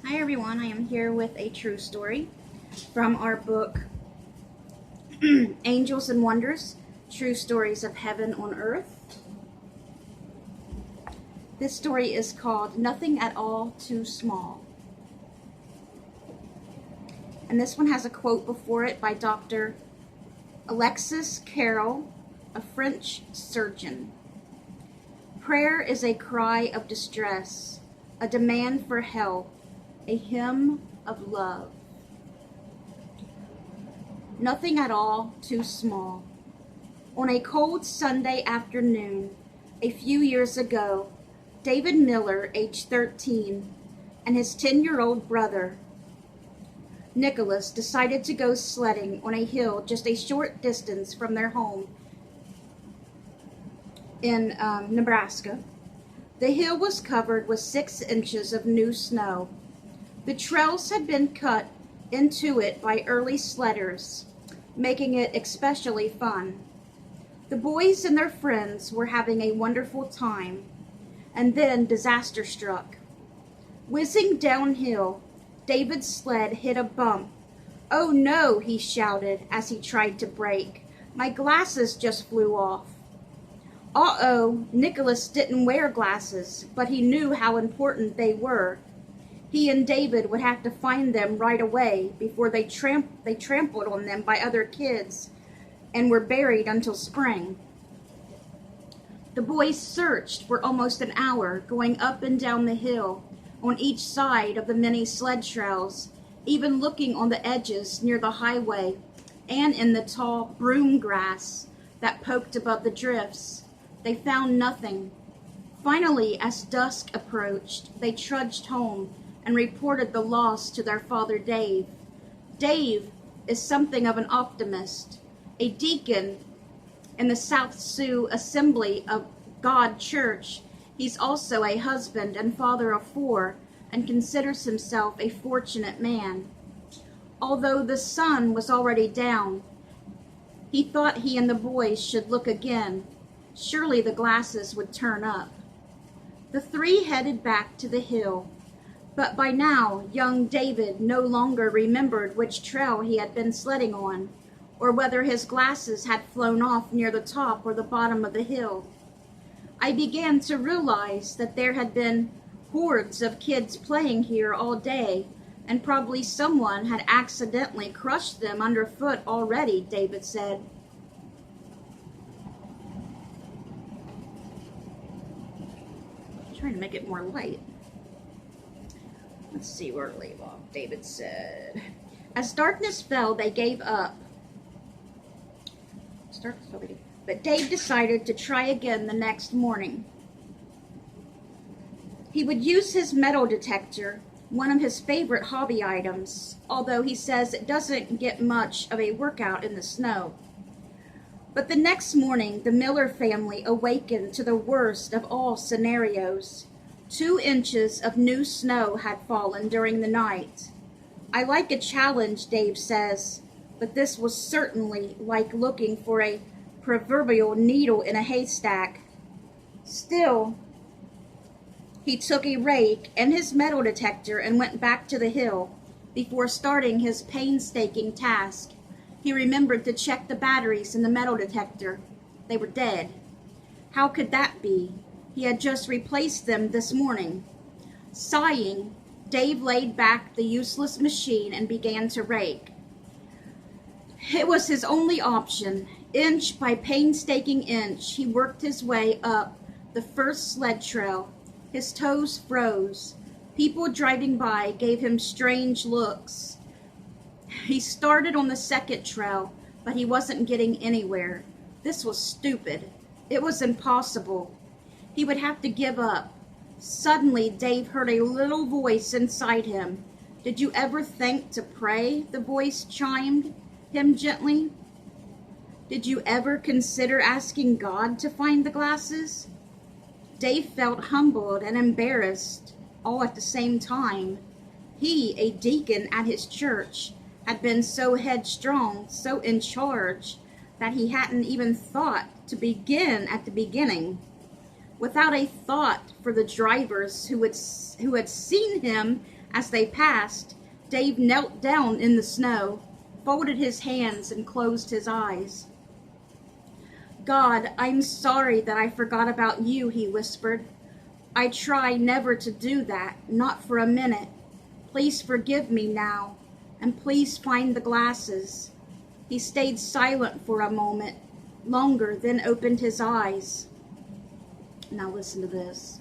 Hi everyone, I am here with a true story from our book Angels and Wonders, True Stories of Heaven on Earth. This story is called Nothing at All Too Small. And this one has a quote before it by Dr. Alexis Carrel, a French surgeon. Prayer is a cry of distress, a demand for help, a hymn of love. Nothing at all too small. On a cold Sunday afternoon, a few years ago, David Miller, age 13, and his 10-year-old brother, Nicholas, decided to go sledding on a hill just a short distance from their home in Nebraska. The hill was covered with 6 inches of new snow. The trails had been cut into it by early sledders, making it especially fun. The boys and their friends were having a wonderful time, and then disaster struck. Whizzing downhill, David's sled hit a bump. "Oh no," he shouted as he tried to brake. "My glasses just flew off." Uh-oh, Nicholas didn't wear glasses, but he knew how important they were. He and David would have to find them right away before they trampled on them by other kids and were buried until spring. The boys searched for almost an hour, going up and down the hill on each side of the many sled trails, even looking on the edges near the highway and in the tall broom grass that poked above the drifts. They found nothing. Finally, as dusk approached, they trudged home and reported the loss to their father Dave. Dave is something of an optimist, a deacon in the South Sioux Assembly of God Church. He's also a husband and father of 4 and considers himself a fortunate man. Although the sun was already down, he thought he and the boys should look again. Surely the glasses would turn up. The 3 headed back to the hill. But by now, young David no longer remembered which trail he had been sledding on, or whether his glasses had flown off near the top or the bottom of the hill. I began to realize that there had been hordes of kids playing here all day, and probably someone had accidentally crushed them underfoot already, David said. I'm trying to make it more light. Let's see where to leave off. David said, as darkness fell, they gave up. But Dave decided to try again the next morning. He would use his metal detector, one of his favorite hobby items, although he says it doesn't get much of a workout in the snow. But the next morning, the Miller family awakened to the worst of all scenarios. 2 inches of new snow had fallen during the night. I like a challenge, Dave says, but this was certainly like looking for a proverbial needle in a haystack. Still, he took a rake and his metal detector and went back to the hill. Before starting his painstaking task, he remembered to check the batteries in the metal detector. They were dead. How could that be? He had just replaced them this morning. Sighing, Dave laid back the useless machine and began to rake. It was his only option. Inch by painstaking inch, he worked his way up the first sled trail. His toes froze. People driving by gave him strange looks. He started on the second trail, but he wasn't getting anywhere. This was stupid. It was impossible. He would have to give up. Suddenly, Dave heard a little voice inside him. "Did you ever think to pray?" the voice chimed him gently. "Did you ever consider asking God to find the glasses?" Dave felt humbled and embarrassed all at the same time. He, a deacon at his church, had been so headstrong, so in charge, that he hadn't even thought to begin at the beginning. Without a thought for the drivers who had seen him As they passed, Dave knelt down in the snow, folded his hands, and closed his eyes. "God, I'm sorry that I forgot about you," he whispered. "I try never to do that, not for a minute. Please forgive me now, and please find the glasses." He stayed silent for a moment, longer, then opened his eyes. Now listen to this.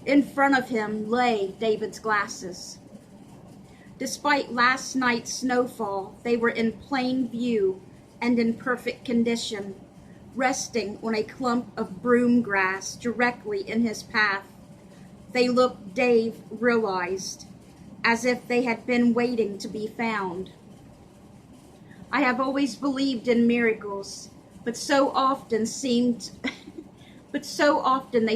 In front of him lay David's glasses. Despite last night's snowfall, they were in plain view and in perfect condition, resting on a clump of broom grass directly in his path. They looked, Dave realized, as if they had been waiting to be found. I have always believed in miracles, but so often they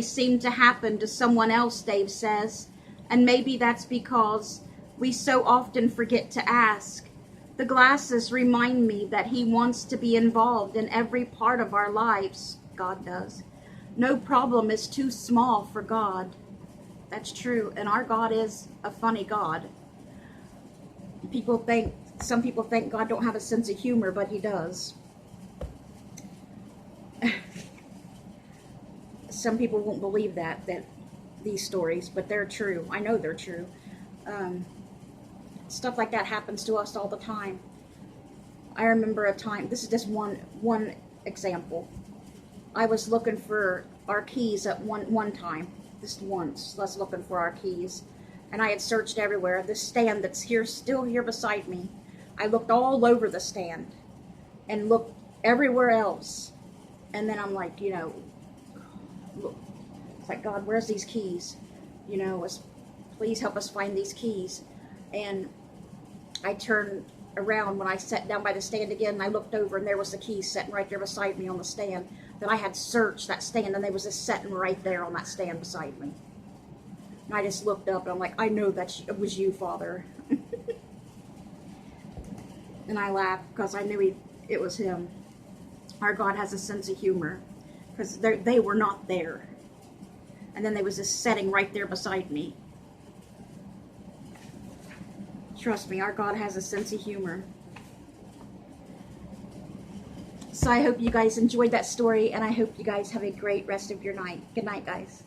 seem to happen to someone else, Dave says, and maybe that's because we so often forget to ask. The glasses remind me that he wants to be involved in every part of our lives. God does. No problem is too small for God. That's true, and our God is a funny God. Some people think God don't have a sense of humor, but he does. Some people won't believe that these stories, but they're true. I know they're true. Stuff like that happens to us all the time. I remember a time, this is just one example. I was looking for our keys at one time, just once. I was looking for our keys, and I had searched everywhere. This stand that's still here beside me, I looked all over the stand and looked everywhere else, and then I'm like, look, it's like, God, where's these keys? Please help us find these keys. And I turned around when I sat down by the stand again, and I looked over, and there was the keys sitting right there beside me on the stand. That I had searched that stand, and they was just sitting right there on that stand beside me. And I just looked up, and I'm like, I know that was you, Father. And I laughed because I knew it was him. Our God has a sense of humor, because they were not there. And then they was just sitting right there beside me. Trust me, our God has a sense of humor. So I hope you guys enjoyed that story, and I hope you guys have a great rest of your night. Good night, guys.